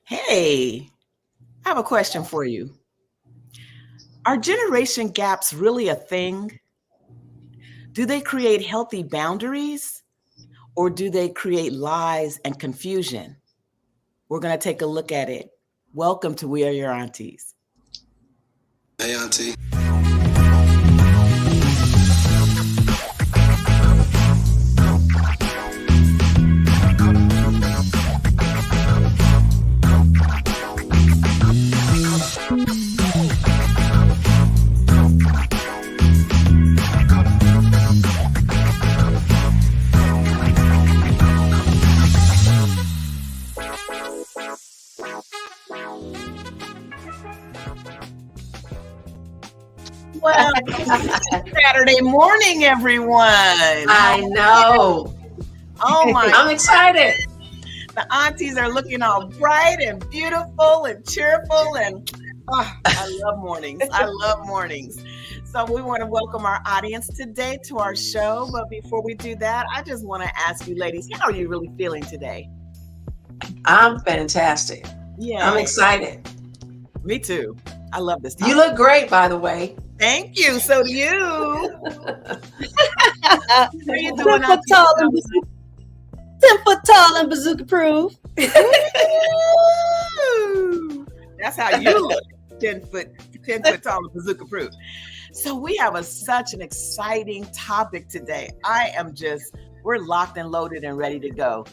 Hey, I have a question for you. Are generation gaps really a thing? Do they create healthy boundaries or do they create lies and confusion? We're going to take a look at it. Welcome to We Are Your Aunties. Hey, Auntie. Well, Saturday morning, everyone. I know. Oh my, I'm excited. the aunties are looking all bright and beautiful and cheerful. And I love mornings. I love mornings. So we want to welcome our audience today to our show. But before we do that, I just want to ask you ladies, how are you really feeling today? I'm fantastic. Yeah. I'm excited. Me too. I love this topic. You look great, by the way. Thank you. So do you. How you doing? 10 foot tall and 10 foot tall and bazooka proof. That's how you look. 10 foot tall and bazooka proof. So we have such an exciting topic today. We're locked and loaded and ready to go.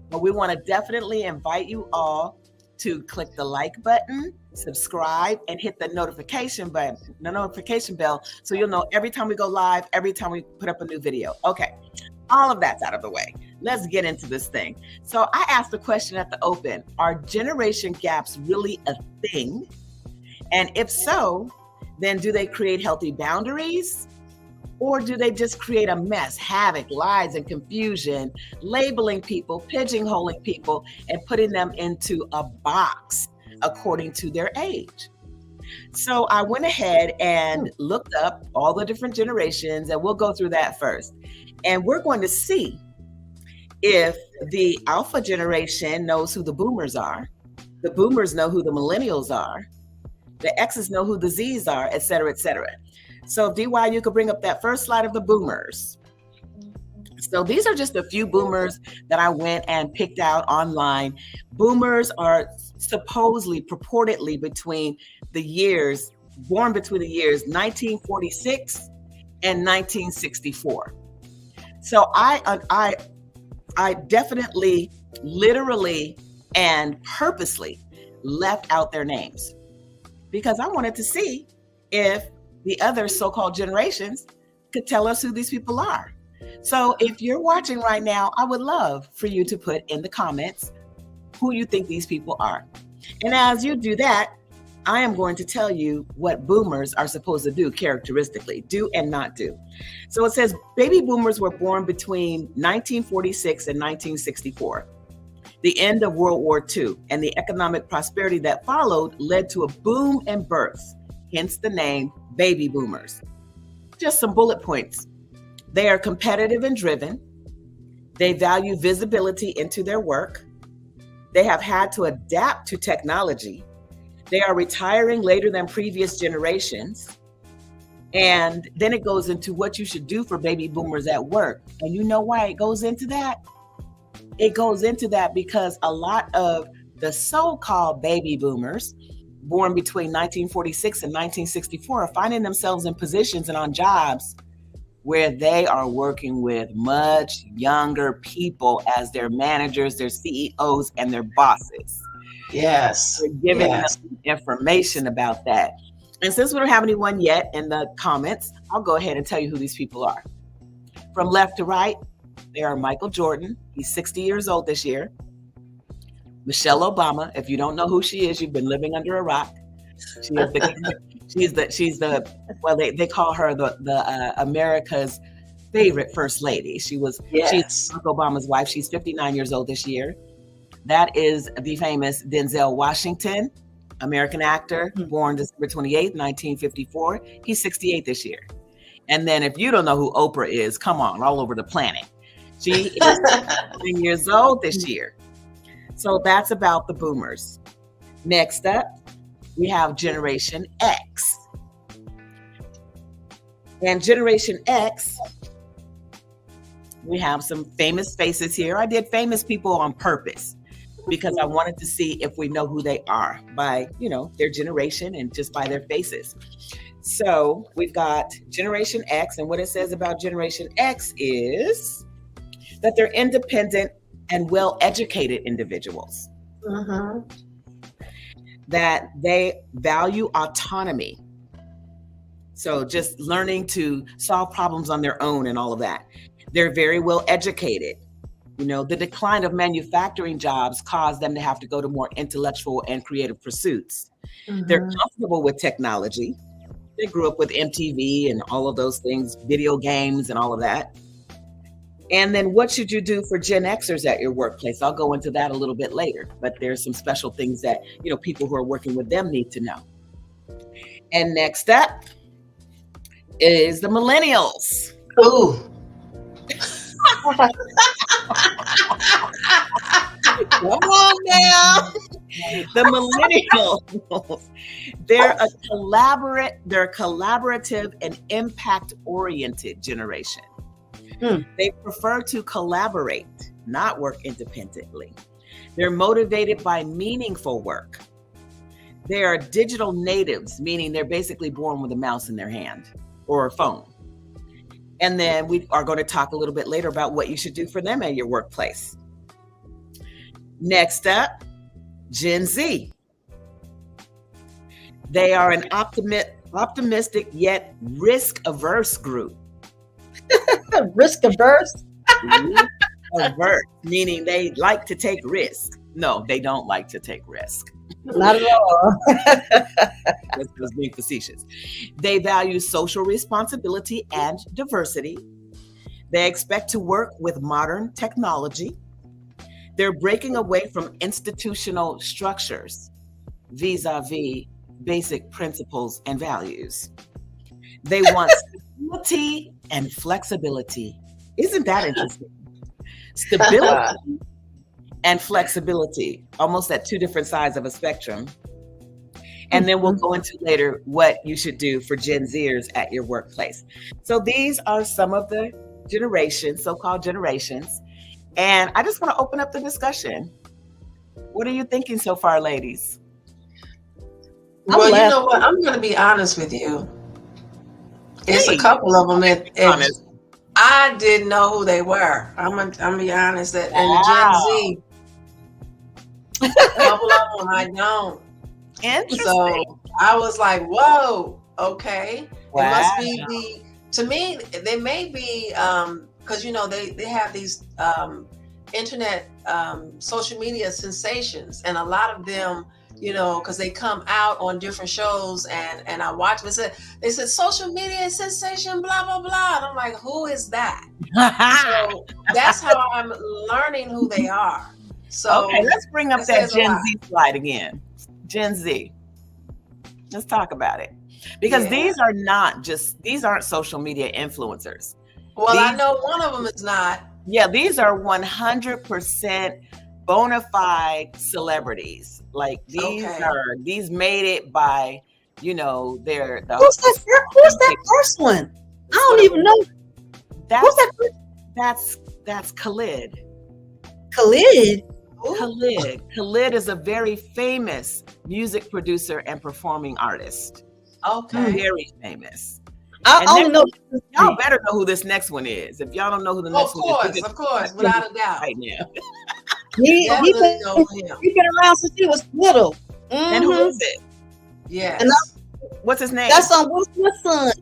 But we want to definitely invite you all to click the like button, subscribe, and hit the notification bell, so you'll know every time we go live, every time we put up a new video. Okay, all of that's out of the way. Let's get into this thing. So I asked the question at the open, are generation gaps really a thing? And if so, then do they create healthy boundaries? Or do they just create a mess, havoc, lies, and confusion, labeling people, pigeonholing people, and putting them into a box according to their age? So I went ahead and looked up all the different generations, and we'll go through that first. And we're going to see if the Alpha generation knows who the boomers are, the boomers know who the millennials are, the X's know who the Z's are, et cetera, et cetera. So DY, you could bring up that first slide of the boomers. So these are just a few boomers that I went and picked out online. Boomers are purportedly born between the years 1946 and 1964. So I definitely, literally, and purposely left out their names because I wanted to see if the other so-called generations could tell us who these people are. So if you're watching right now, I would love for you to put in the comments who you think these people are. And as you do that, I am going to tell you what boomers are supposed to do characteristically, do and not do. So it says baby boomers were born between 1946 and 1964. The end of World War II and the economic prosperity that followed led to a boom in births, hence the name baby boomers. Just some bullet points. They are competitive and driven. They value visibility into their work. They have had to adapt to technology. They are retiring later than previous generations. And then it goes into what you should do for baby boomers at work. And you know why it goes into that? It goes into that because a lot of the so-called baby boomers born between 1946 and 1964 are finding themselves in positions and on jobs where they are working with much younger people as their managers, their CEOs, and their bosses. Yes. We're giving them information about that. And since we don't have anyone yet in the comments, I'll go ahead and tell you who these people are. From left to right, they are Michael Jordan. He's 60 years old this year. Michelle Obama. If you don't know who she is, you've been living under a rock. She's the they call her the America's favorite first lady. She's Barack Obama's wife. She's 59 years old this year. That is the famous Denzel Washington, American actor, born December 28th, 1954. He's 68 this year. And then if you don't know who Oprah is, come on, all over the planet. She is 10 years old this year. So that's about the boomers. Next up, we have Generation X. And Generation X, we have some famous faces here. I did famous people on purpose because I wanted to see if we know who they are by, their generation and just by their faces. So we've got Generation X, and what it says about Generation X is that they're independent and well-educated individuals. Mm-hmm. That they value autonomy. So just learning to solve problems on their own and all of that. They're very well educated. The decline of manufacturing jobs caused them to have to go to more intellectual and creative pursuits. Mm-hmm. They're comfortable with technology. They grew up with MTV and all of those things, video games and all of that. And then what should you do for Gen Xers at your workplace? I'll go into that a little bit later, but there's some special things that, people who are working with them need to know. And next up is the millennials. Ooh. Come on now. The millennials, they're a collaborative and impact-oriented generation. They prefer to collaborate, not work independently. They're motivated by meaningful work. They are digital natives, meaning they're basically born with a mouse in their hand or a phone. And then we are going to talk a little bit later about what you should do for them at your workplace. Next up, Gen Z. They are an optimistic yet risk-averse group. Risk averse? Averse, meaning they like to take risk. No, they don't like to take risk. Not at all. That's being facetious. They value social responsibility and diversity. They expect to work with modern technology. They're breaking away from institutional structures vis-a-vis basic principles and values. They want stability and flexibility. Isn't that interesting? Stability and flexibility, almost at two different sides of a spectrum. And then we'll go into later what you should do for Gen Zers at your workplace. So these are some of the generations, so-called generations. And I just want to open up the discussion. What are you thinking so far, ladies? Well, you know what? I'm going to be honest with you. It's a couple of them. Honest. I didn't know who they were. I'm gonna be honest. That and Gen Z, a couple of them I don't. Interesting. So I was like, "Whoa, okay." Wow. It must be to me, they may be because they have these internet social media sensations, and a lot of them. Because they come out on different shows and I watch them. They said social media sensation, blah, blah, blah. And I'm like, who is that? So that's how I'm learning who they are. So okay, let's bring up that Gen Z slide again. Gen Z. Let's talk about it. Because these aren't social media influencers. Well, I know one of them is not. Yeah, these are 100% bona fide celebrities. Like these made it by, who's that first one? I don't even know. That's Khalid. Khalid? Khalid is a very famous music producer and performing artist. Okay. Very famous. I only know. Y'all better know who this next one is. If y'all don't know who the next one is. Of course, without a doubt. Right now. He been around since he was little. Mm-hmm. And who is it? Yeah. What's his name? That's on Will Smith's son.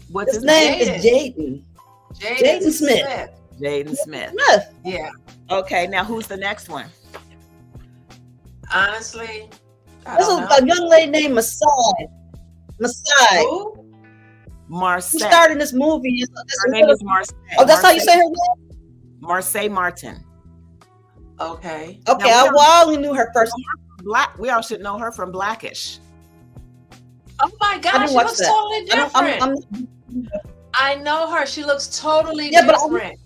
What's his name? Is Jaden. Jaden Smith. Jaden Smith. Yeah. Okay, now who's the next one? Honestly, this is a young lady named Masai. Who? Marseille. Who starred in this movie? Her name is Marseille. Oh, that's how you say her name? Marseille Martin. Okay. Okay, I only knew her first. We all should know her from Blackish. Oh my gosh, she looks totally different. I know her. She looks totally different.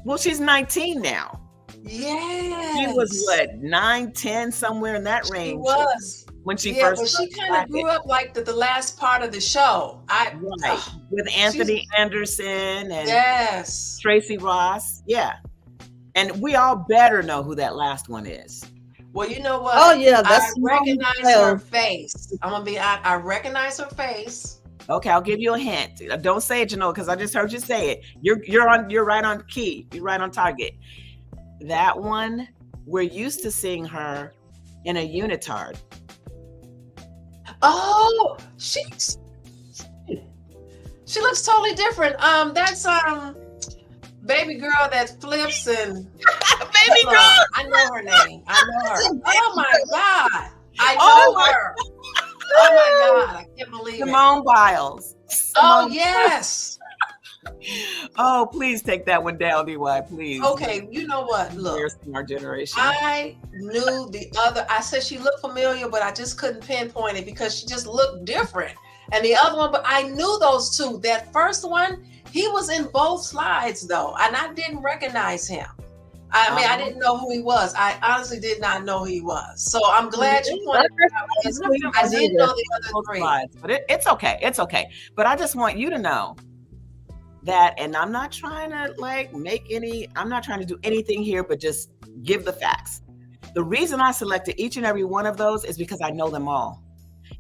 Well, she's 19 now. Yeah. She was 9, 10, somewhere in that range. She was. when she Yeah, first but she kind started. of grew up like the last part of the show. Right. With Anthony Anderson and Yes. Tracy Ross. Yeah. And we all better know who that last one is. Well, you know what? Oh yeah, I that's recognize Simone her face. I'm gonna be. I recognize her face. Okay, I'll give you a hint. Don't say it, Janelle, because I just heard you say it. You're right on key. You're right on target. That one, we're used to seeing her in a unitard. Oh, she looks totally different. That's baby girl that flips and Baby girl. I know her name. I know her. Oh my God. I Oh know her. Oh my God. I can't believe it. Simone Biles. Oh Simone- yes. Oh, please take that one down, DY, please. Okay, you know what? Look, Years from our generation. I knew the other. I said she looked familiar, but I just couldn't pinpoint it because she just looked different. And the other one, but I knew those two. That first one, he was in both slides though, and I didn't recognize him. I mean, I didn't know who he was. I honestly did not know who he was. So I'm glad you pointed it out because I didn't know the other three. Slides, but it's okay. It's okay. But I just want you to know that, and I'm not trying to I'm not trying to do anything here, but just give the facts. The reason I selected each and every one of those is because I know them all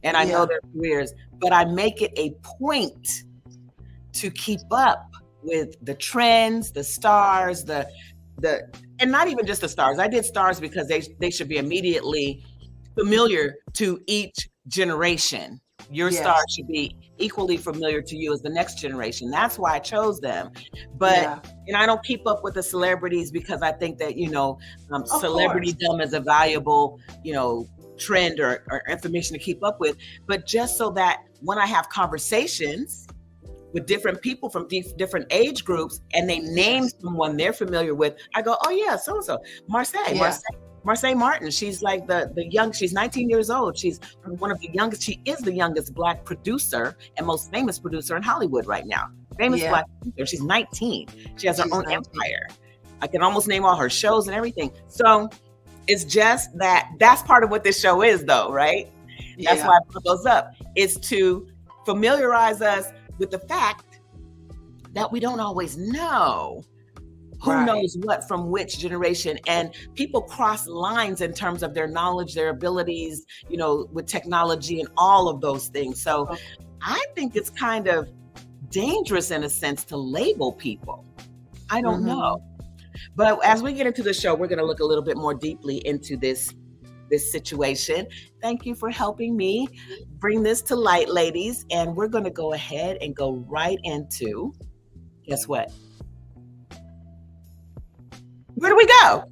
and I know their careers, but I make it a point to keep up with the trends, the stars, and not even just the stars. I did stars because they should be immediately familiar to each generation. Your star should be equally familiar to you as the next generation. That's why I chose them. But and I don't keep up with the celebrities because I think that, celebritydom is a valuable, trend or information to keep up with. But just so that when I have conversations with different people from different age groups and they name someone they're familiar with, I go, oh yeah, so-and-so, Marseille Martin. She's like she's 19 years old. She's one of the youngest. She is the youngest Black producer and most famous producer in Hollywood right now. Black producer. She's 19. She has her own empire. I can almost name all her shows and everything. So it's just that's part of what this show is though, right? Yeah. That's why I put those up. Is to familiarize us with the fact that we don't always know who knows what from which generation, and people cross lines in terms of their knowledge, their abilities, with technology and all of those things. So I think it's kind of dangerous in a sense to label people. I don't know. But as we get into the show, we're going to look a little bit more deeply into this situation. Thank you for helping me bring this to light, ladies. And we're going to go ahead and go right into, guess what? Where do we go?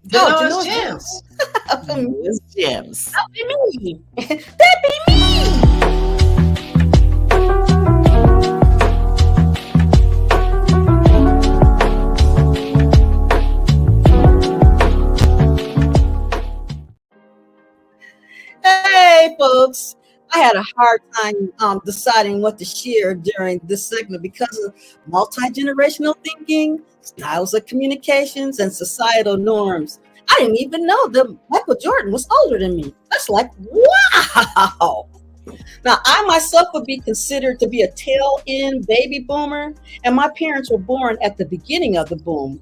Janoa's Gems. Janoa's Gems. That be me. That be me. Hey, folks. I had a hard time deciding what to share during this segment because of multi-generational thinking, styles of communications, and societal norms. I didn't even know that Michael Jordan was older than me. That's like, wow. Now, I myself would be considered to be a tail-end baby boomer, and my parents were born at the beginning of the boom.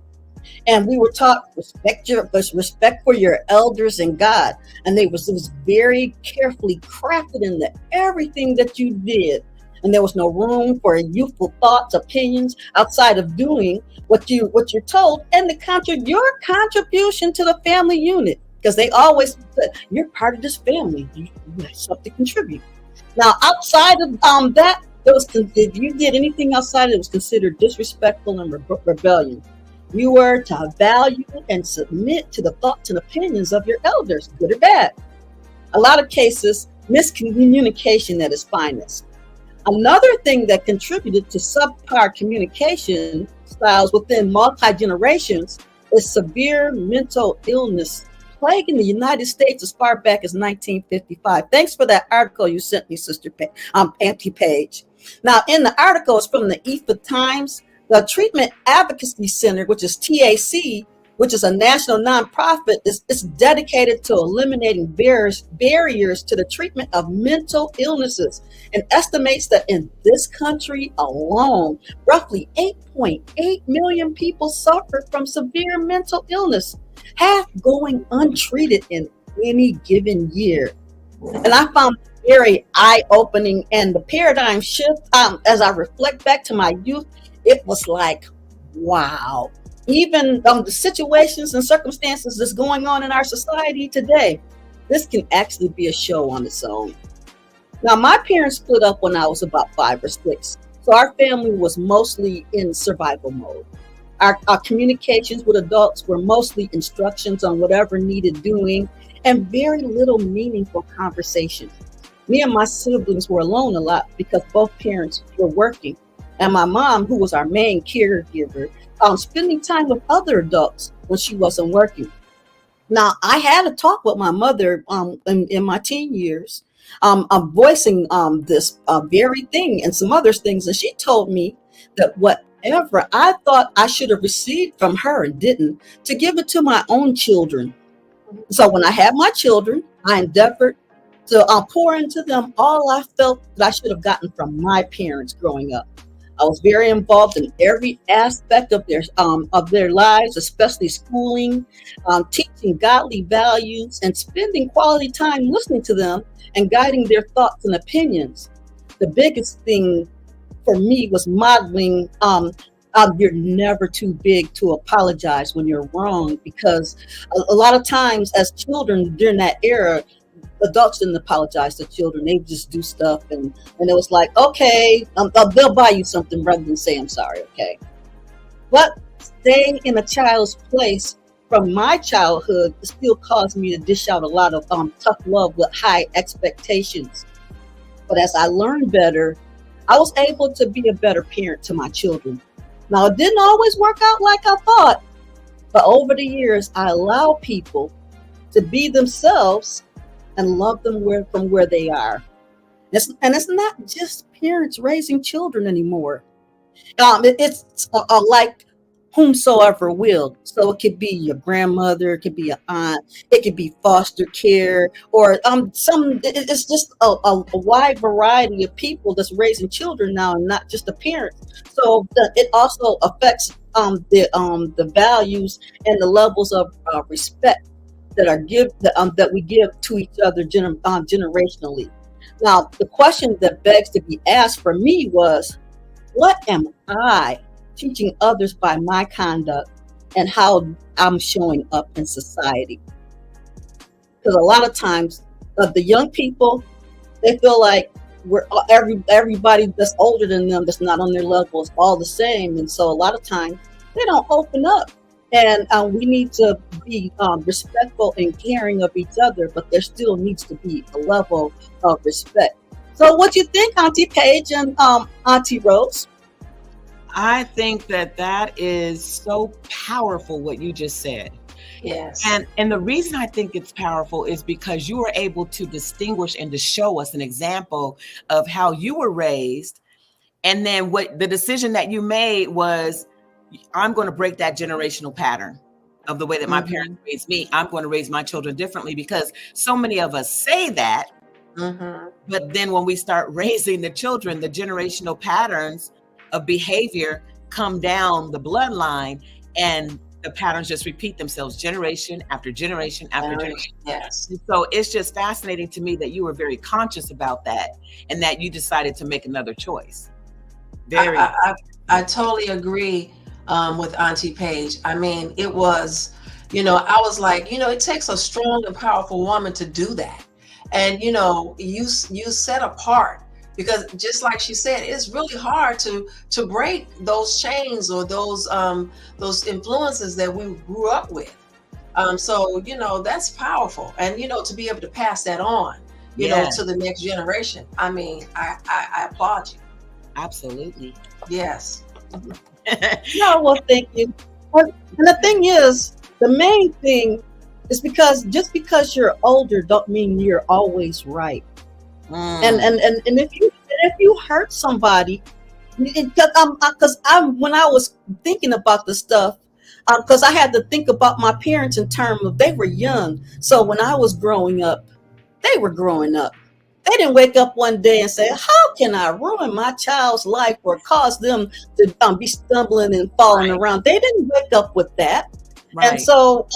And we were taught respect for your elders and God. And it was very carefully crafted into everything that you did. And there was no room for youthful thoughts, opinions outside of doing what you're told, and your contribution to the family unit. Because they always said, you're part of this family. You have something to contribute. Now, outside of that, if you did anything outside, it was considered disrespectful and rebellion. You were to value and submit to the thoughts and opinions of your elders, good or bad. A lot of cases, miscommunication at its finest. Another thing that contributed to subpar communication styles within multi-generations is severe mental illness plaguing the United States as far back as 1955. Thanks for that article you sent me, Sister Auntie Paige. Now, in the article, it's from the EFA Times. The Treatment Advocacy Center, which is TAC, which is a national nonprofit, is dedicated to eliminating barriers to the treatment of mental illnesses, and estimates that in this country alone, roughly 8.8 million people suffer from severe mental illness, half going untreated in any given year. And I found it very eye-opening, and the paradigm shift, as I reflect back to my youth, it was like, wow. Even the situations and circumstances that's going on in our society today, this can actually be a show on its own. Now, my parents split up when I was about 5 or 6, so our family was mostly in survival mode. Our communications with adults were mostly instructions on whatever needed doing, and very little meaningful conversation. Me and my siblings were alone a lot because both parents were working, and my mom, who was our main caregiver, spending time with other adults when she wasn't working. Now, I had a talk with my mother in my teen years, voicing this very thing and some other things. And she told me that whatever I thought I should have received from her and didn't, to give it to my own children. So when I had my children, I endeavored to pour into them all I felt that I should have gotten from my parents growing up. I was very involved in every aspect of their lives, especially schooling, teaching godly values, and spending quality time listening to them and guiding their thoughts and opinions. The biggest thing for me was modeling you're never too big to apologize when you're wrong, because a lot of times as children during that era, adults didn't apologize to children. They just do stuff, and it was like, okay, they'll buy you something rather than say I'm sorry, okay? But staying in a child's place from my childhood still caused me to dish out a lot of tough love with high expectations. But as I learned better, I was able to be a better parent to my children. Now, it didn't always work out like I thought, but over the years, I allow people to be themselves and love them from where they are. And it's not just parents raising children anymore. It's like whomsoever will. So it could be your grandmother, it could be an aunt, it could be foster care, or it's just a wide variety of people that's raising children now, and not just the parents. So it also affects the values and the levels of respect that we give to each other generationally. Now, the question that begs to be asked for me was, what am I teaching others by my conduct and how I'm showing up in society? Because a lot of times, the young people, they feel like everybody that's older than them, that's not on their level, is all the same, and so a lot of times they don't open up. And we need to be respectful and caring of each other, but there still needs to be a level of respect. So what do you think, Auntie Paige and Auntie Rose? I think that is so powerful, what you just said. Yes. And the reason I think it's powerful is because you were able to distinguish and to show us an example of how you were raised. And then what the decision that you made was, I'm going to break that generational pattern of the way that my parents raised me. I'm going to raise my children differently, because so many of us say that, but then when we start raising the children, the generational patterns of behavior come down the bloodline, and the patterns just repeat themselves generation after generation after generation. Yes. And so it's just fascinating to me that you were very conscious about that, and that you decided to make another choice. I totally agree with Auntie Paige. I mean, it was, I was like, it takes a strong and powerful woman to do that. And, you set apart, because just like she said, it's really hard to break those chains or those influences that we grew up with. So, that's powerful. And, to be able to pass that on, to the next generation. I mean, I applaud you. Absolutely. Yes. No, well, thank you. And the thing is, the main thing is just because you're older don't mean you're always right. And if you hurt somebody, because when I was thinking about this stuff, because I had to think about my parents in terms of they were young. So when I was growing up, they were growing up. They didn't wake up one day and say, how can I ruin my child's life or cause them to be stumbling and falling around? They didn't wake up with that. Right. And so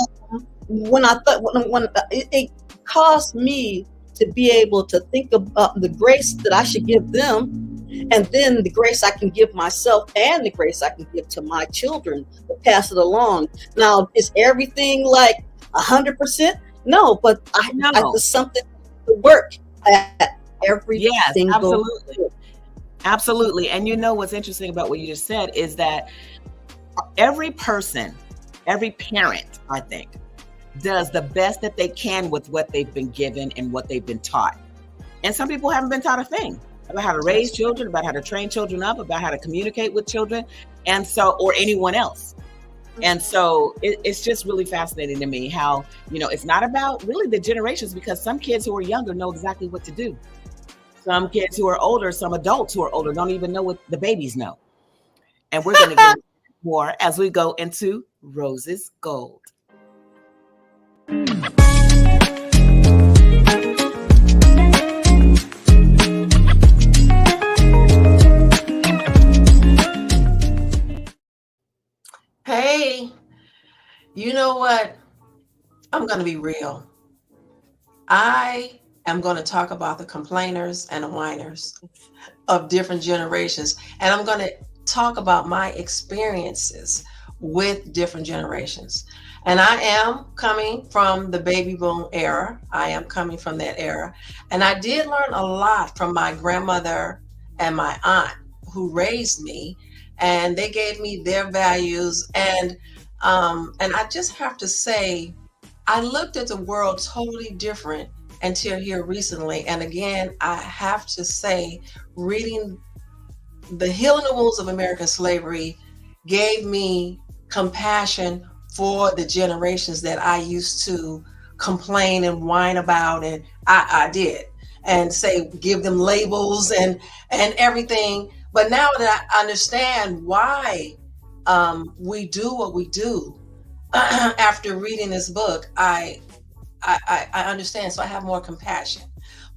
when I thought, when it caused me to be able to think about the grace that I should give them, and then the grace I can give myself and the grace I can give to my children to pass it along. Now, is everything like 100%? No, but I there's something to work at every single. Absolutely. Absolutely. And you know what's interesting about what you just said is that every person, every parent, I think, does the best that they can with what they've been given and what they've been taught. And some people haven't been taught a thing about how to raise children, about how to train children up, about how to communicate with children, and so, or anyone else. And so it's just really fascinating to me how, you know, it's not about really the generations, because some kids who are younger know exactly what to do. Some kids who are older, some adults who are older don't even know what the babies know. And we're going to get more as we go into Rose's Gold. Hey, you know what? I'm going to be real. I am going to talk about the complainers and the whiners of different generations. And I'm going to talk about my experiences with different generations. And I am coming from the baby boom era. I am coming from that era. And I did learn a lot from my grandmother and my aunt who raised me. And they gave me their values. And I just have to say, I looked at the world totally different until here recently. And again, I have to say, reading The Healing the Wounds of American Slavery gave me compassion for the generations that I used to complain and whine about. And I did, and say, give them labels and everything. But now that I understand why we do what we do, after reading this book, I understand. So I have more compassion.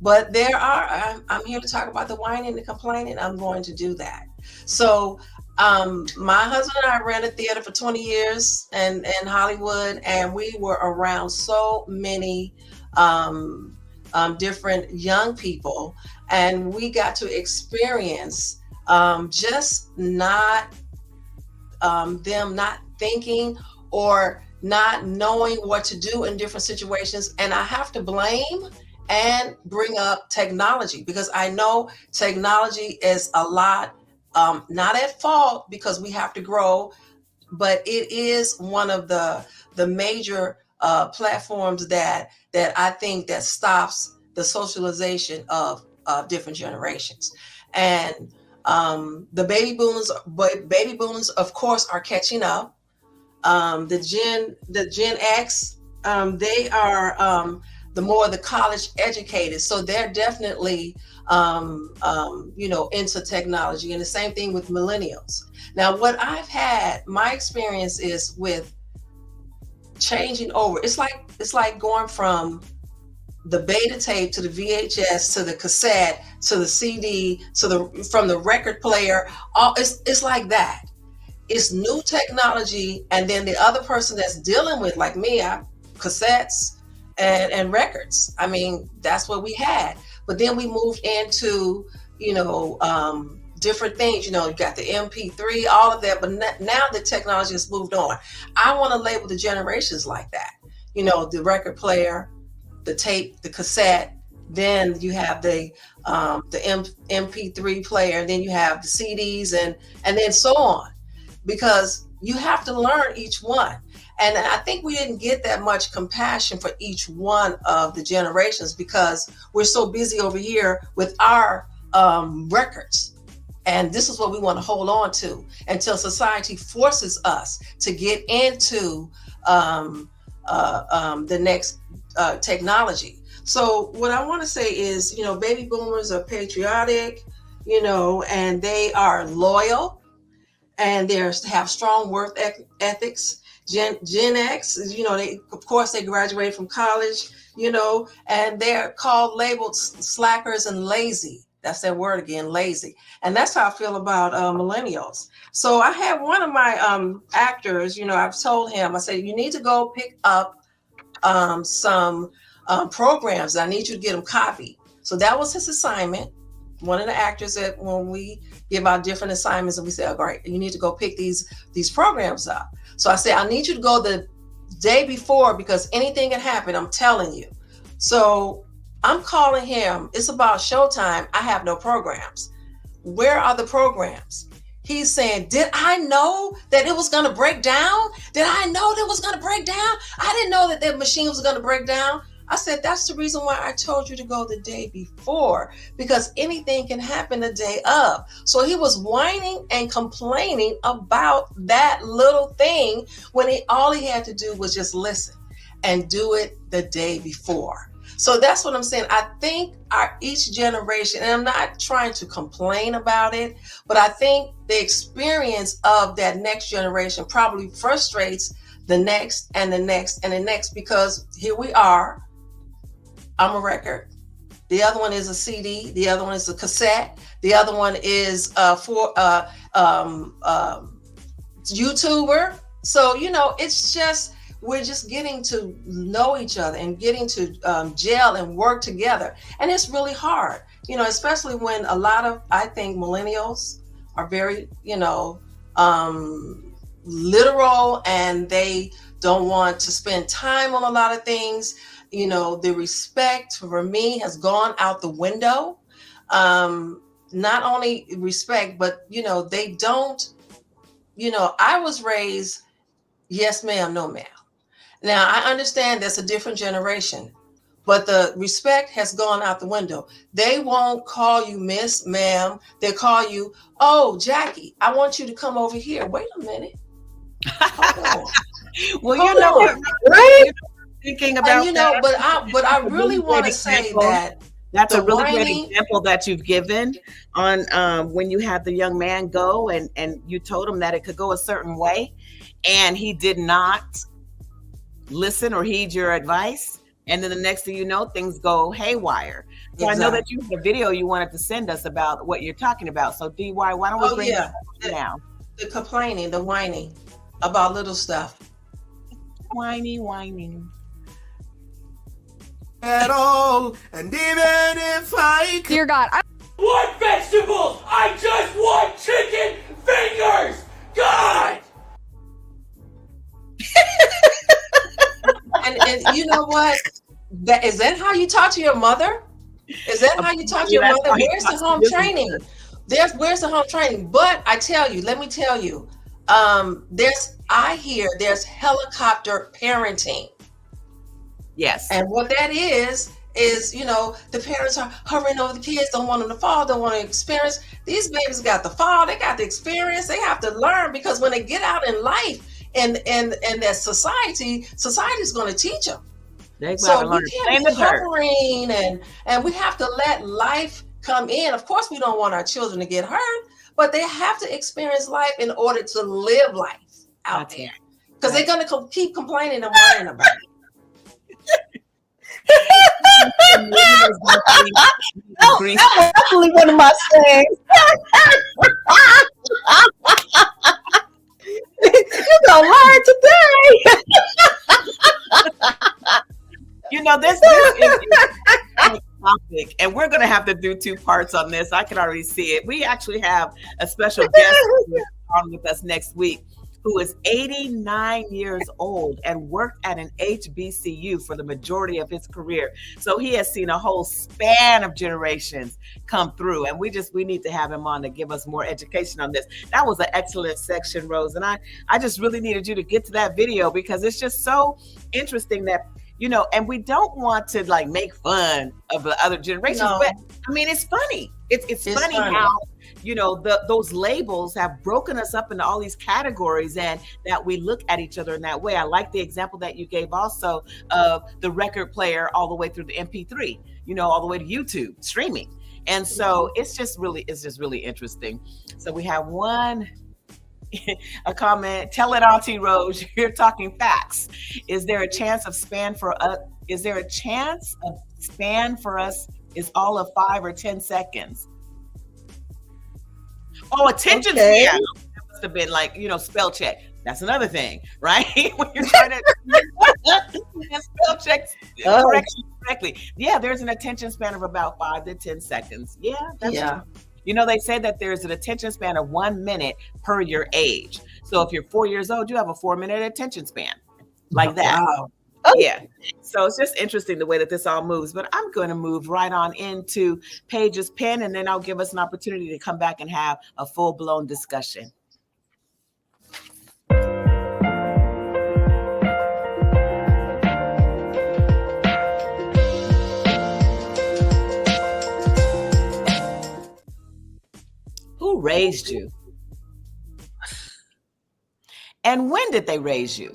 But I'm here to talk about the whining and the complaining. I'm going to do that. So my husband and I ran a theater for 20 years in Hollywood, and we were around so many different young people, and we got to experience just not them not thinking or not knowing what to do in different situations. And I have to blame and bring up technology, because I know technology is a lot, not at fault, because we have to grow, but it is one of the major platforms that I think that stops the socialization of different generations. And the baby boomers, of course, are catching up. The Gen X, they are the college educated, so they're definitely into technology. And the same thing with millennials. Now, what I've had, my experience is with changing over. It's like going from the beta tape to the VHS to the cassette to the CD from the record player. It's like that. It's new technology, and then the other person that's dealing with, like me, cassettes and records. I mean, that's what we had. But then we moved into different things. You got the MP3, all of that. But now the technology has moved on. I want to label the generations like that. The record player, the tape, the cassette, then you have the MP3 player, then you have the CDs, and then so on, because you have to learn each one. And I think we didn't get that much compassion for each one of the generations because we're so busy over here with our records. And this is what we want to hold on to until society forces us to get into the next technology. So what I want to say is, baby boomers are patriotic, and they are loyal, and they have strong work ethics, Gen X, you know, they of course they graduated from college, you know, and they're labeled slackers and lazy. That's that word again, lazy. And that's how I feel about millennials. So I had one of my actors, you know, I've told him, I said, you need to go pick up some programs. I need you to get them copied. So that was his assignment. One of the actors that when we give out different assignments and we say, all right, you need to go pick these programs up. So I said, I need you to go the day before because anything can happen, I'm telling you. So I'm calling him. It's about showtime. I have no programs. Where are the programs? He's saying, did I know that it was going to break down? Did I know that it was going to break down? I didn't know that the machine was going to break down. I said, that's the reason why I told you to go the day before, because anything can happen the day of. So he was whining and complaining about that little thing when all he had to do was just listen and do it the day before. So that's what I'm saying. I think each generation, and I'm not trying to complain about it, but I think the experience of that next generation probably frustrates the next and the next and the next, because here we are. I'm a record. The other one is a CD. The other one is a cassette. The other one is YouTuber. So, you know, it's just, we're just getting to know each other and getting to gel and work together. And it's really hard, you know, especially when a lot of, I think millennials are very, you know, literal, and they don't want to spend time on a lot of things. You know, the respect for me has gone out the window. Not only respect, but, you know, they don't, you know, I was raised, yes, ma'am, no, ma'am. Now, I understand that's a different generation, but the respect has gone out the window. They won't call you miss, ma'am. They call you, oh, Jackie, I want you to come over here. Wait a minute. Hold on. Well, you know what? Right? Thinking about, and, you know, but I really want to say that that's a really great example that you've given on when you had the young man go and you told him that it could go a certain way, and he did not listen or heed your advice, and then the next thing you know, things go haywire. So exactly. I know that you had a video you wanted to send us about what you're talking about. So DY, why don't we bring it up now? The complaining, the whining about little stuff. Whining. At all, and even if I could. Dear God, I want vegetables. I just want chicken fingers. God. and you know what? Is that how you talk to your mother? Is that how you talk to your mother? Where's the home training? Where's the home training? But I tell you, let me tell you, I hear there's helicopter parenting. Yes. And what that is, you know, the parents are hovering over the kids, don't want them to fall, don't want to experience. These babies got the fall, they got the experience, they have to learn, because when they get out in life and that society's going to teach them. So we can't be hovering, and we have to let life come in. Of course, we don't want our children to get hurt, but they have to experience life in order to live life out there. Because they're going to keep complaining and whining about it. That was definitely one of my sayings. You're gonna learn today. You know, this is a topic, and we're going to have to do 2 parts on this. I can already see it. We actually have a special guest on with us next week, who is 89 years old and worked at an HBCU for the majority of his career. So he has seen a whole span of generations come through, and we need to have him on to give us more education on this. That was an excellent section, Rose, and I just really needed you to get to that video, because it's just so interesting that, you know, and we don't want to like make fun of the other generations, but I mean, it's funny. It's funny how, you know, those labels have broken us up into all these categories, and that we look at each other in that way. I like the example that you gave also of the record player all the way through the MP3, you know, all the way to YouTube streaming. And so it's just really interesting. So we have one A comment, tell it, Auntie Rose, you're talking facts. Is there a chance of span for us? Is there a chance of span for us is all of 5 or 10 seconds? Oh, attention span. That must have been like, spell check. That's another thing, right? When you're trying to spell check correctly. Yeah, there's an attention span of about 5 to 10 seconds. Yeah, that's true. They say that there's an attention span of 1 minute per your age. So if you're 4 years old, you have a 4-minute attention span like that. Wow. Yeah. So it's just interesting the way that this all moves, but I'm going to move right on into Paige's pen, and then I'll give us an opportunity to come back and have a full-blown discussion. Who raised you? And when did they raise you?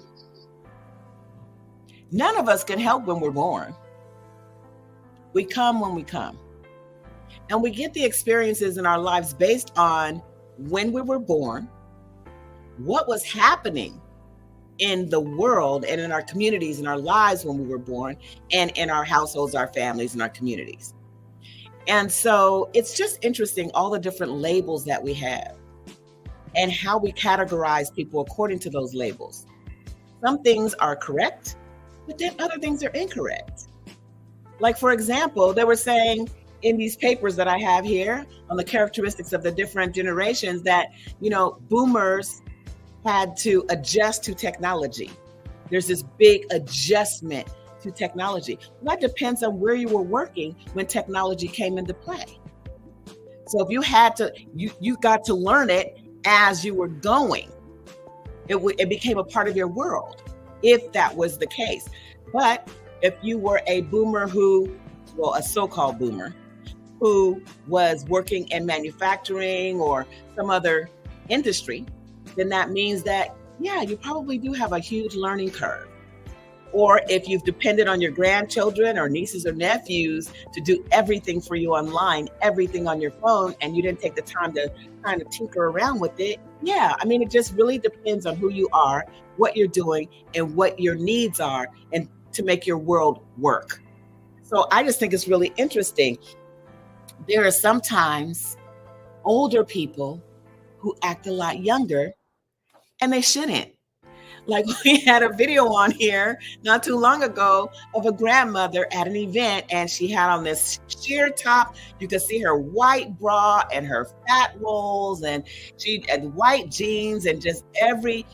None of us can help when we're born. We come when we come. And we get the experiences in our lives based on when we were born, what was happening in the world and in our communities, in our lives when we were born, and in our households, our families, and our communities. And so it's just interesting, all the different labels that we have and how we categorize people according to those labels. Some things are correct, but then other things are incorrect. Like, for example, they were saying in these papers that I have here on the characteristics of the different generations that, boomers had to adjust to technology. There's this big adjustment to technology. That depends on where you were working when technology came into play. So if you had to, you got to learn it as you were going. It became a part of your world, if that was the case. But if you were a boomer a so-called boomer, who was working in manufacturing or some other industry, then that means that, you probably do have a huge learning curve. Or if you've depended on your grandchildren or nieces or nephews to do everything for you online, everything on your phone, and you didn't take the time to kind of tinker around with it. Yeah, it just really depends on who you are, what you're doing, and what your needs are, and to make your world work. So I just think it's really interesting. There are sometimes older people who act a lot younger, and they shouldn't. Like, we had a video on here not too long ago of a grandmother at an event, and she had on this sheer top. You could see her white bra and her fat rolls, and she had white jeans, and just every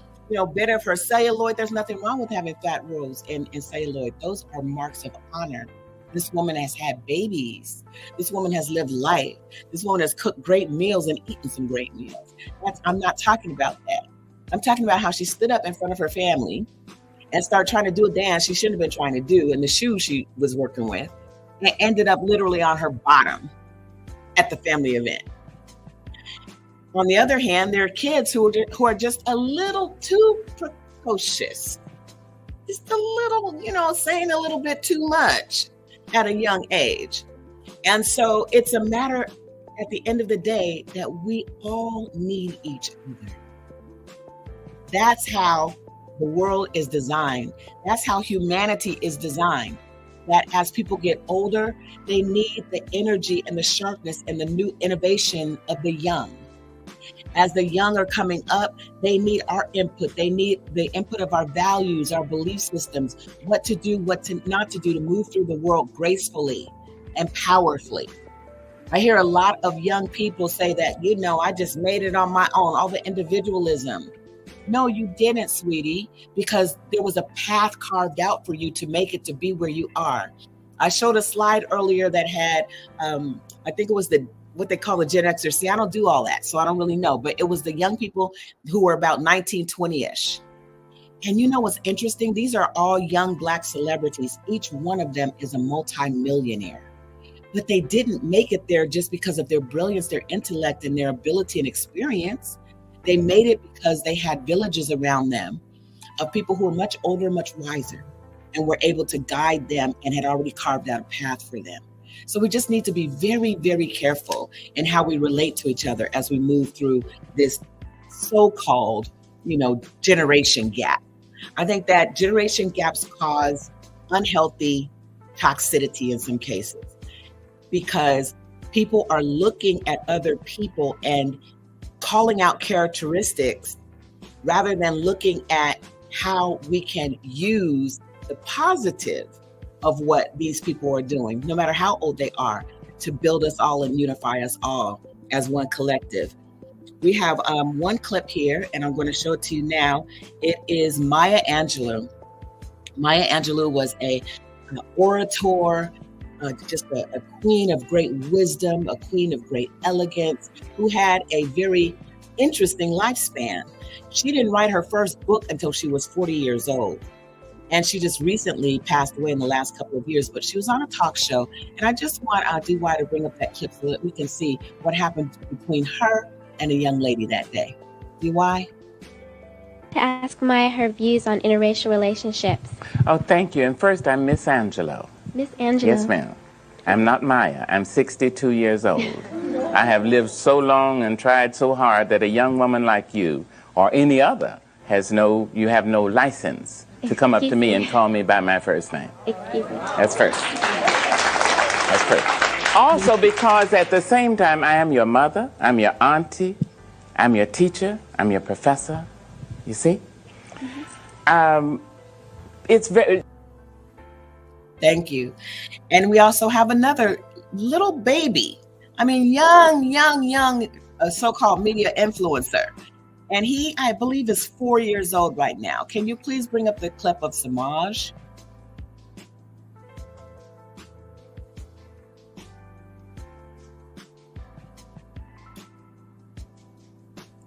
bit of her celluloid. There's nothing wrong with having fat rolls and celluloid. Those are marks of honor. This woman has had babies. This woman has lived life. This woman has cooked great meals and eaten some great meals. I'm not talking about that. I'm talking about how she stood up in front of her family and started trying to do a dance she shouldn't have been trying to do in the shoes she was working with, and ended up literally on her bottom at the family event. On the other hand, there are kids who are just a little too precocious, just a little, saying a little bit too much at a young age. And so it's a matter at the end of the day that we all need each other. That's how the world is designed. That's how humanity is designed. That as people get older, they need the energy and the sharpness and the new innovation of the young. As the young are coming up, they need our input. They need the input of our values, our belief systems, what to do, what not to do to move through the world gracefully and powerfully. I hear a lot of young people say that, I just made it on my own, all the individualism. No, you didn't, sweetie, because there was a path carved out for you to make it to be where you are. I showed a slide earlier that had, I think it was what they call the Gen Xers. See, I don't do all that, so I don't really know, but it was the young people who were about 19, 20-ish. And what's interesting? These are all young Black celebrities. Each one of them is a multi-millionaire. But they didn't make it there just because of their brilliance, their intellect, and their ability and experience. They made it because they had villages around them of people who were much older, much wiser, and were able to guide them and had already carved out a path for them. So we just need to be very, very careful in how we relate to each other as we move through this so-called, generation gap. I think that generation gaps cause unhealthy toxicity in some cases because people are looking at other people and calling out characteristics rather than looking at how we can use the positive of what these people are doing, no matter how old they are, to build us all and unify us all as one collective. We have one clip here, and I'm going to show it to you now. It is Maya Angelou. Maya Angelou was an orator, just a queen of great wisdom, a queen of great elegance, who had a very interesting lifespan. She didn't write her first book until she was 40 years old. And she just recently passed away in the last couple of years, but she was on a talk show. And I just want DY to bring up that clip so that we can see what happened between her and a young lady that day. DY? To ask Maya her views on interracial relationships. Oh, thank you. And first, I'm Miss Angelo. Miss Angelo. Yes, ma'am. I'm not Maya. I'm 62 years old. I have lived so long and tried so hard that a young woman like you or any other you have no license to come up to me and call me by my first name. Excuse me. That's first. That's first. Also because at the same time, I am your mother, I'm your auntie, I'm your teacher, I'm your professor. You see? It's very... Thank you. And we also have another little baby. I mean, young, so-called media influencer. And he, I believe, is 4 years old right now. Can you please bring up the clip of Samaj?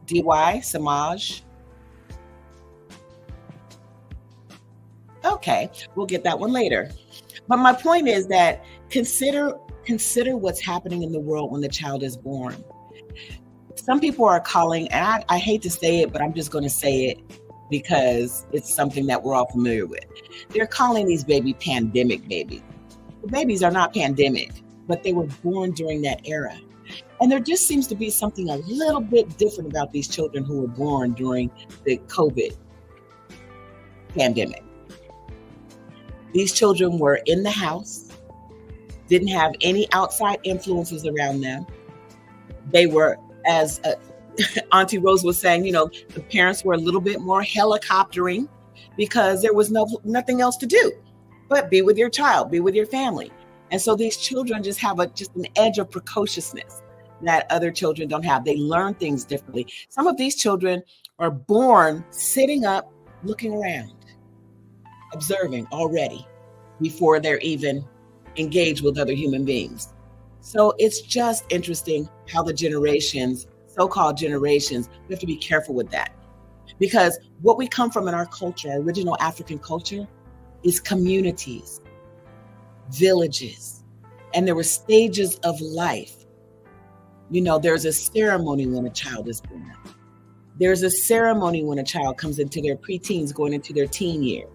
DY, Samaj. Okay, we'll get that one later. But my point is that consider what's happening in the world when the child is born. Some people are calling, and I hate to say it, but I'm just going to say it because it's something that we're all familiar with. They're calling these baby pandemic babies. The babies are not pandemic, but they were born during that era. And there just seems to be something a little bit different about these children who were born during the COVID pandemic. These children were in the house, didn't have any outside influences around them. They were, as Auntie Rose was saying, the parents were a little bit more helicoptering because there was nothing else to do but be with your child, be with your family. And so these children just have just an edge of precociousness that other children don't have. They learn things differently. Some of these children are born sitting up, looking around, observing already before they're even engaged with other human beings. So it's just interesting how the generations, so-called generations, we have to be careful with that. Because what we come from in our culture, our original African culture, is communities, villages, and there were stages of life. There's a ceremony when a child is born. There's a ceremony when a child comes into their preteens, going into their teen years.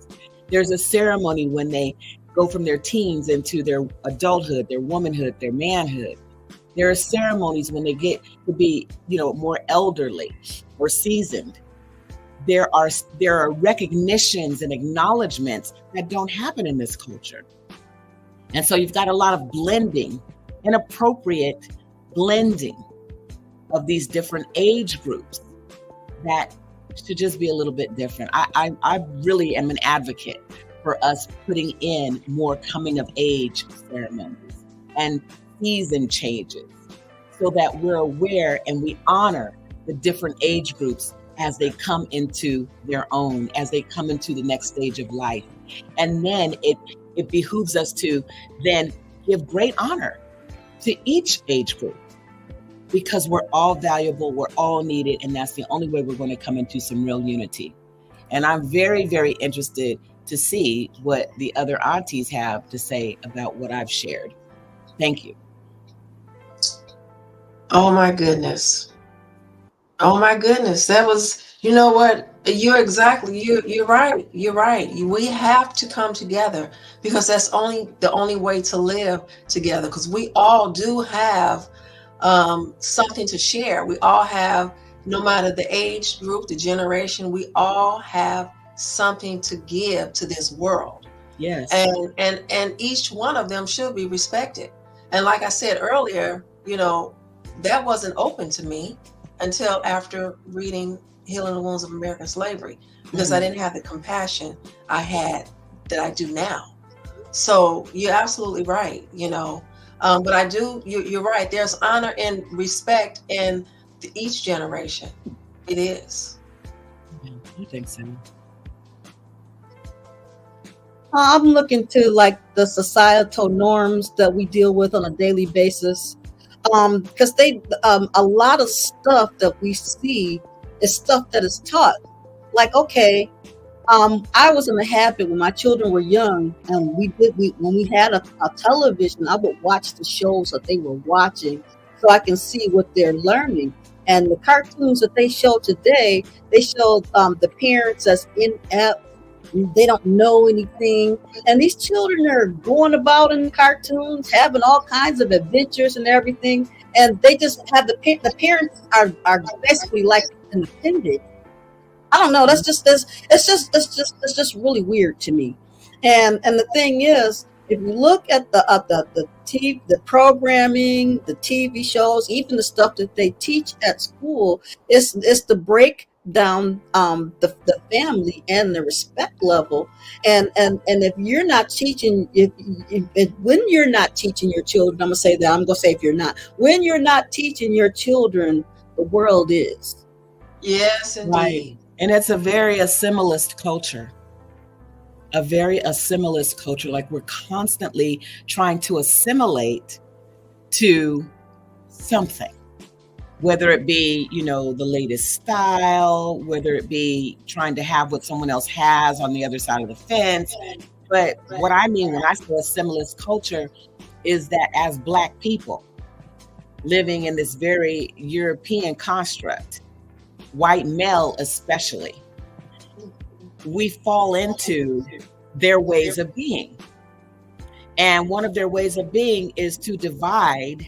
There's a ceremony when they go from their teens into their adulthood, their womanhood, their manhood. There are ceremonies when they get to be, more elderly or seasoned. There are recognitions and acknowledgments that don't happen in this culture. And so you've got a lot of blending, inappropriate blending of these different age groups that should just be a little bit different. I really am an advocate for us putting in more coming of age ceremonies and season changes so that we're aware and we honor the different age groups as they come into their own, as they come into the next stage of life. And then it behooves us to then give great honor to each age group because we're all valuable, we're all needed, and that's the only way we're going to come into some real unity. And I'm very, very interested to see what the other aunties have to say about what I've shared. Thank you. Oh my goodness. Oh my goodness. That was, you know what? You're right. You're right. We have to come together because that's the only way to live together, because we all do have something to share. We all have no matter the age group, the generation, we all have something to give to this world. Yes. And each one of them should be respected. And like I said earlier, that wasn't open to me until after reading Healing the Wounds of American Slavery, because I didn't have the compassion I had that I do now. So you're absolutely right, but I do, you're right. There's honor and respect in each generation. It is. I think so. I'm looking to like the societal norms that we deal with on a daily basis, because a lot of stuff that we see is stuff that is taught. Like, okay, I was in the habit when my children were young, and when we had a television, I would watch the shows that they were watching so I can see what they're learning. And the cartoons that they show today, they show the parents as inept. They don't know anything. And these children are going about in cartoons, having all kinds of adventures and everything. And they just have the parents are basically like independent. I don't know. That's just really weird to me. And the thing is, if you look at the TV, the programming, the TV shows, even the stuff that they teach at school, it's to break down the family and the respect level. And if you're not teaching, when you're not teaching your children, I'm gonna say if you're not, when you're not teaching your children, the world is. Yes, indeed. Right. And it's a very assimilist culture. A very assimilist culture. Like we're constantly trying to assimilate to something, whether it be, the latest style, whether it be trying to have what someone else has on the other side of the fence. But what I mean when I say assimilist culture is that as Black people living in this very European construct, white male especially, we fall into their ways of being. And one of their ways of being is to divide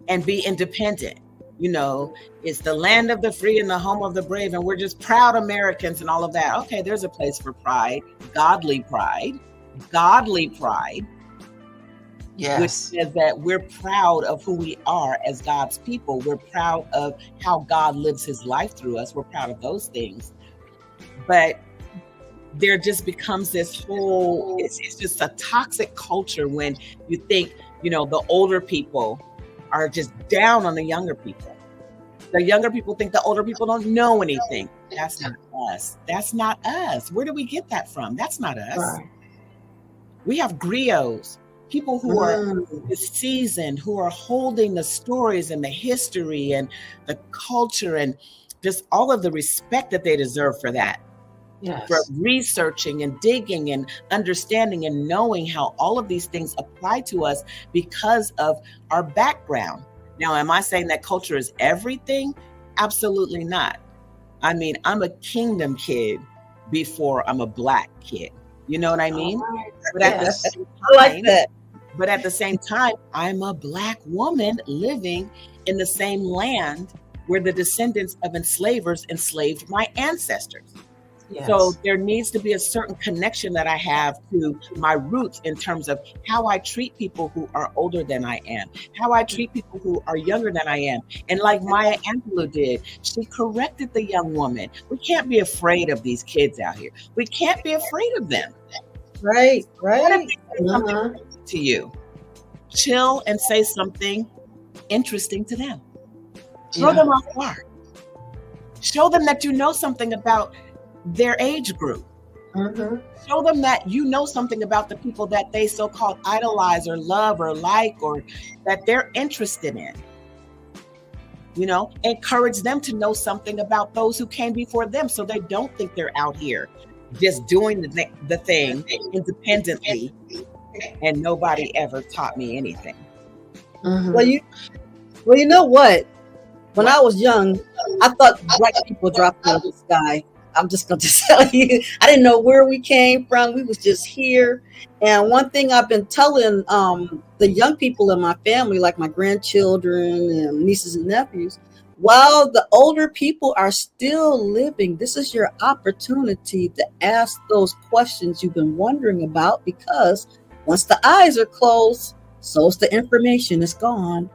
and be independent. It's the land of the free and the home of the brave, and we're just proud Americans and all of that. Okay, there's a place for pride, godly pride, Yes. which says that we're proud of who we are as God's people. We're proud of how God lives his life through us. We're proud of those things. But there just becomes this whole, it's just a toxic culture when you think, the older people are just down on the younger people. The younger people think the older people don't know anything. That's not us. That's not us. Where do we get that from? That's not us. Right. We have griots, people who are seasoned, who are holding the stories and the history and the culture and just all of the respect that they deserve for that. Yes. For researching and digging and understanding and knowing how all of these things apply to us because of our background. Now, am I saying that culture is everything? Absolutely not. I mean, I'm a kingdom kid before I'm a Black kid. You know what I mean? Right. But at the Yes. same time, I like that. But at the same time, I'm a Black woman living in the same land where the descendants of enslavers enslaved my ancestors. Yes. So there needs to be a certain connection that I have to my roots in terms of how I treat people who are older than I am, how I treat people who are younger than I am. And like Maya Angelou did, she corrected the young woman. We can't be afraid of these kids out here. We can't be afraid of them. Right. What if they say something to you? Chill and say something interesting to them. Throw them off guard. Show them that you know something about their age group. Show them that you know something about the people that they so-called idolize or love or like, or that they're interested in. Encourage them to know something about those who came before them, so they don't think they're out here just doing the thing independently and nobody ever taught me anything. Well, you know what? When I was young, I thought Black people dropped out of the sky. I'm just going to tell you, I didn't know where we came from. We was just here. And one thing I've been telling the young people in my family, like my grandchildren and nieces and nephews, while the older people are still living, this is your opportunity to ask those questions you've been wondering about, because once the eyes are closed, so's the information is gone.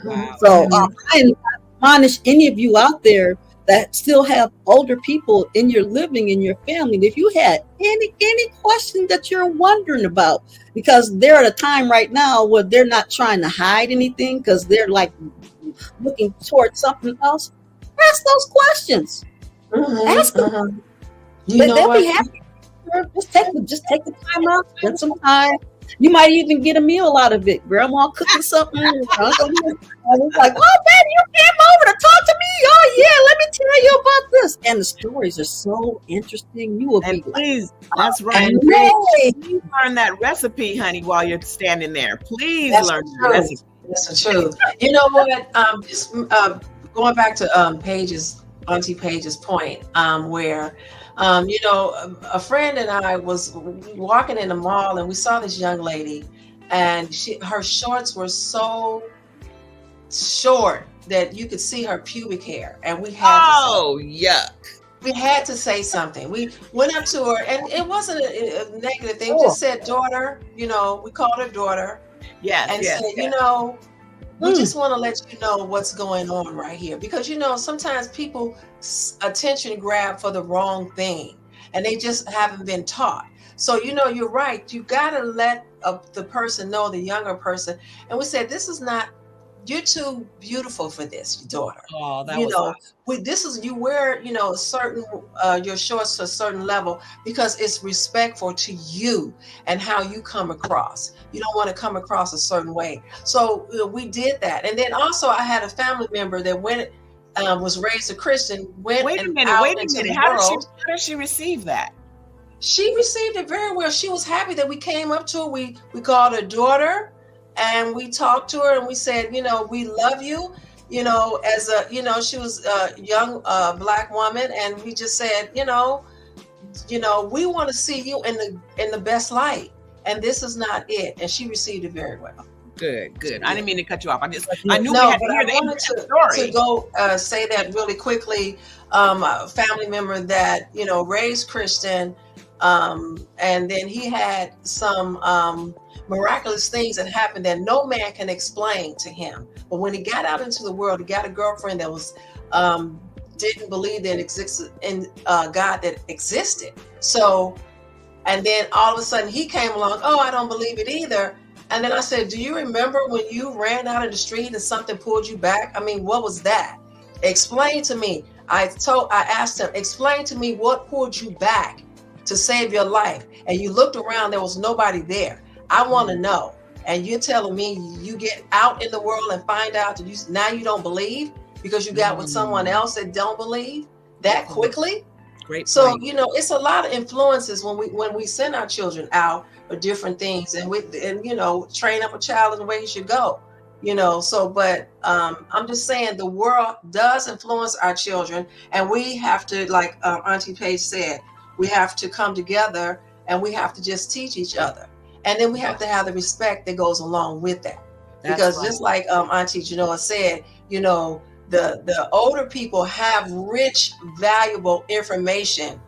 Wow. So I admonish any of you out there that still have older people in your living, in your family, if you had any question that you're wondering about, because they're at a time right now where they're not trying to hide anything because they're like looking towards something else, ask those questions. Ask them. They'll be happy. Just take the time out, spend some time. You might even get a meal out of it. Grandma cooking something. It's like, oh, baby, you came over to talk to me. Oh, yeah, let me tell you about this. And the stories are so interesting. You will be please, that's right. Please learn that recipe, honey, while you're standing there. Please learn the recipe. That's the truth. You know what? Just going back to Auntie Paige's point, where a friend and I was walking in the mall and we saw this young lady, and her shorts were so short that you could see her pubic hair, and we had yuck. We had to say something. We went up to her, and it wasn't a negative thing. We just said, daughter, we called her daughter. Yes. And said, we just want to let you know what's going on right here. Because, sometimes people attention grab for the wrong thing and they just haven't been taught. So, you're right. You got to let the person know, the younger person. And we said, you're too beautiful for this, daughter. Oh, that was awesome. You wear, certain, your shorts to a certain level because it's respectful to you and how you come across. You don't want to come across a certain way. So we did that. And then also I had a family member that was raised a Christian, wait a minute. How did she receive that? She received it very well. She was happy that we came up to her. We called her daughter. And we talked to her and we said, we love you, as she was a young Black woman. And we just said, we want to see you in the best light. And this is not it. And she received it very well. Good. I didn't mean to cut you off. I knew no, we had but to hear I wanted to go say that really quickly. A family member that, raised Christian, and then he had some miraculous things that happened that no man can explain to him. But when he got out into the world, he got a girlfriend that was didn't believe that existed in God that existed. So, and then all of a sudden he came along. Oh, I don't believe it either. And then I said, do you remember when you ran out in the street and something pulled you back? I mean, what was that? Explain to me. I asked him, explain to me what pulled you back to save your life. And you looked around, there was nobody there. I want to know. And you're telling me you get out in the world and find out that now you don't believe because you got with someone else that don't believe that quickly. Great. So, it's a lot of influences when we send our children out for different things and train up a child in the way he should go, but I'm just saying the world does influence our children, and we have to, like Auntie Paige said, we have to come together and we have to just teach each other. And then we have to have the respect that goes along with that. Because just like Auntie Genoa said, the older people have rich, valuable information.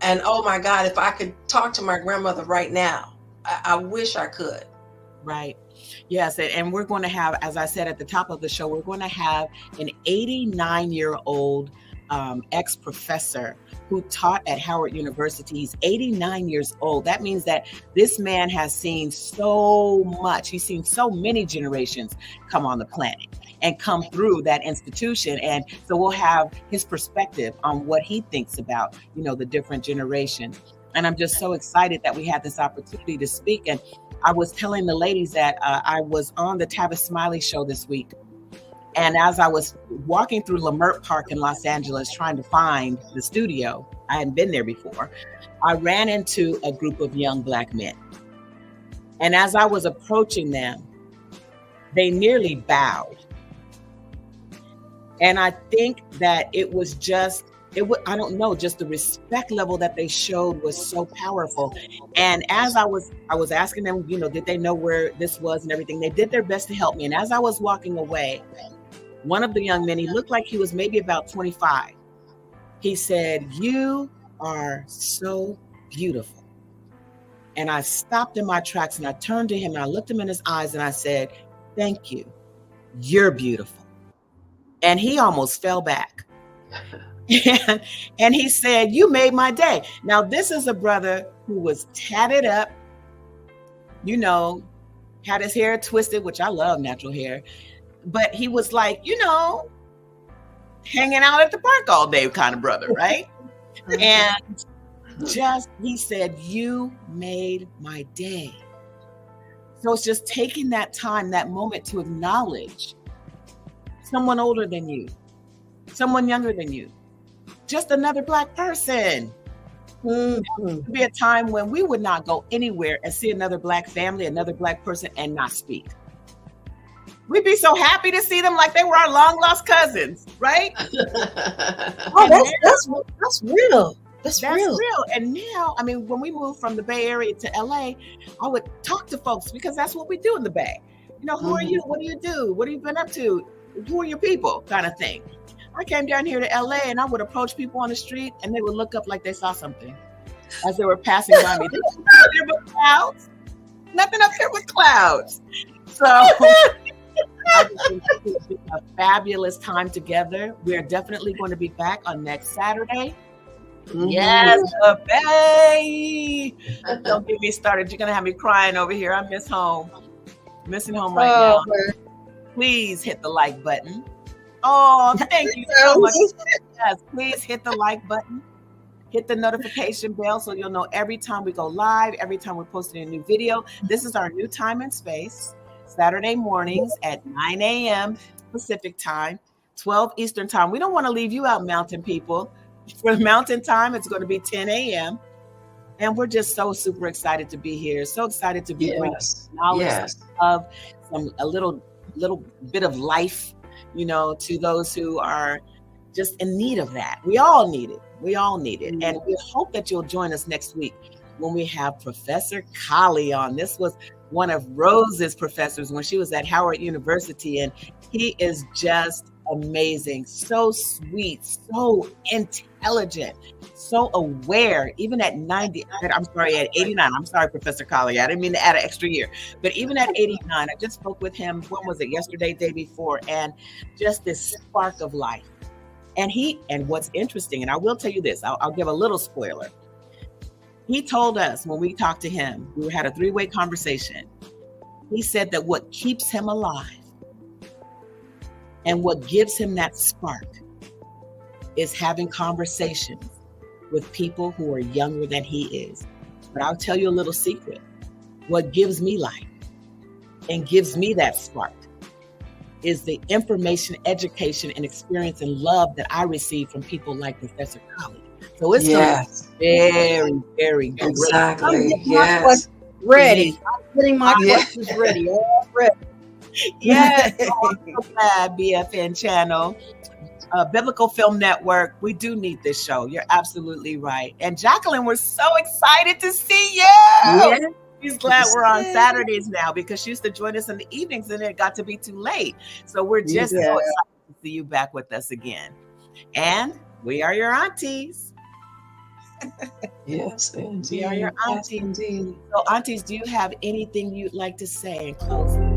And oh my God, if I could talk to my grandmother right now, I wish I could. Right. Yes. And we're going to have, as I said at the top of the show, we're going to have an 89-year-old ex-professor who taught at Howard University. He's 89 years old. That means that this man has seen so much. He's seen so many generations come on the planet and come through that institution. And so we'll have his perspective on what he thinks about, the different generations. And I'm just so excited that we had this opportunity to speak. And I was telling the ladies that I was on the Tavis Smiley show this week. And as I was walking through Leimert Park in Los Angeles trying to find the studio, I hadn't been there before, I ran into a group of young Black men. And as I was approaching them, they nearly bowed. And I think that it was just the respect level that they showed was so powerful. And as I was asking them, did they know where this was and everything? They did their best to help me. And as I was walking away, one of the young men, he looked like he was maybe about 25. He said, "You are so beautiful." And I stopped in my tracks and I turned to him and I looked him in his eyes and I said, "Thank you. You're beautiful." And he almost fell back. And he said, "You made my day." Now, this is a brother who was tatted up, you know, had his hair twisted, which I love natural hair. But he was like, you know, hanging out at the park all day kind of brother, right? And just, he said, "You made my day." So it's just taking that time, that moment to acknowledge someone older than you, someone younger than you, just another Black person. There would be a time when we would not go anywhere and see another Black family, another Black person, and not speak. We'd be so happy to see them like they were our long lost cousins, right? Oh, that's real. That's real. And now, I mean, when we moved from the Bay Area to LA, I would talk to folks because that's what we do in the Bay. You know, who are you? What do you do? What have you been up to? Who are your people? Kind of thing. I came down here to LA and I would approach people on the street and they would look up like they saw something as they were passing by me. There's nothing up there but clouds. Nothing up there but clouds. So I just think it's been a fabulous time together. We're definitely going to be back on next Saturday. Yes, the Bay. Don't get me started. You're going to have me crying over here. I miss home. Missing home right now. Please hit the like button. Oh, thank you so much. Yes, please hit the like button. Hit the notification bell so you'll know every time we go live, every time we're posting a new video. This is our new time and space. Saturday mornings at 9 a.m. Pacific time, 12 Eastern time. We don't want to leave you out, mountain people. For mountain time, it's going to be 10 a.m. And we're just so super excited to be here. So excited to be bringing knowledge of a little bit of life, you know, to those who are just in need of that. We all need it. We all need it. And we hope that you'll join us next week when we have Professor Kali on. This was one of Rose's professors when she was at Howard University, and he is just amazing, so sweet, so intelligent, so aware, even at 89. I'm sorry, Professor Kali. I didn't mean to add an extra year, but even at 89, I just spoke with him, when was it, yesterday, day before, and just this spark of life. And what's interesting, and I will tell you this, I'll give a little spoiler. He told us when we talked to him, we had a 3-way conversation. He said that what keeps him alive and what gives him that spark is having conversations with people who are younger than he is. But I'll tell you a little secret. What gives me life and gives me that spark is the information, education, and experience and love that I receive from people like Professor Kali. So it's very, very good. Exactly. Ready. I'm getting my questions ready. Already. Yes. So glad BFN channel, Biblical Film Network. We do need this show. You're absolutely right. And Jacqueline, we're so excited to see you. Yeah. She's glad we're on Saturdays now because she used to join us in the evenings and it got to be too late. So we're just so excited to see you back with us again. And we are your aunties. Yes, indeed. We are your aunties. So aunties, do you have anything you'd like to say in closing?